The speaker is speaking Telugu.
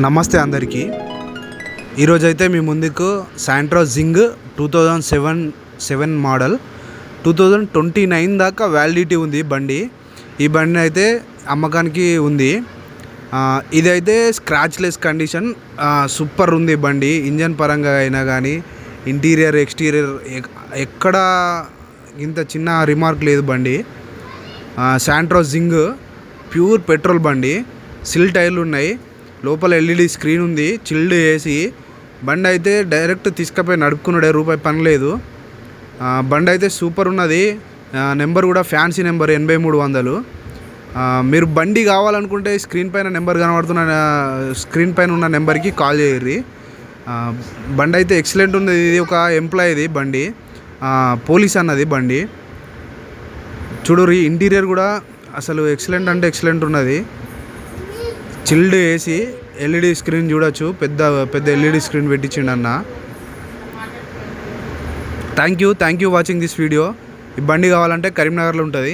నమస్తే అందరికీ. ఈరోజైతే మీ ముందుకు శాంట్రో జింగ్ 2007 మోడల్ 2029 దాకా వ్యాలిడిటీ ఉంది బండి. ఈ బండి అయితే అమ్మకానికి ఉంది. ఇదైతే స్క్రాచ్లెస్ కండిషన్, సూపర్ ఉంది బండి. ఇంజన్ పరంగా అయినా కానీ ఇంటీరియర్ ఎక్స్టీరియర్ ఎక్కడ ఇంత చిన్న రిమార్క్ లేదు బండి. శాంట్రో జింగ్ ప్యూర్ పెట్రోల్ బండి. సిల్ టైర్లు ఉన్నాయి, లోపల ఎల్ఈడి స్క్రీన్ ఉంది, చిల్డ్ ఏసీ. బండి అయితే డైరెక్ట్ తీసుకుపోయి నడుపుకున్నాడే, రూపాయి పని లేదు. బండి అయితే సూపర్ ఉన్నది. నెంబర్ కూడా ఫ్యాన్సీ నెంబర్ 8300. మీరు బండి కావాలనుకుంటే స్క్రీన్ పైన నెంబర్ కనబడుతున్న స్క్రీన్ పైన ఉన్న నెంబర్కి కాల్ చేయర్రి. బండి అయితే ఎక్సలెంట్ ఉంది. ఇది ఒక ఎంప్లాయీది బండి, పోలీస్ అన్నది బండి. చూడుర్రి, ఇంటీరియర్ కూడా అసలు ఎక్సలెంట్ అంటే ఎక్సలెంట్ ఉన్నది. చిల్డ్ ఏసీ, ఎల్ఈడి స్క్రీన్ చూడొచ్చు, పెద్ద ఎల్ఈడి స్క్రీన్ పెట్టించిండు అన్న. Thank you watching this video. ఈ బండి కావాలంటే కరీంనగర్లో ఉంటుంది.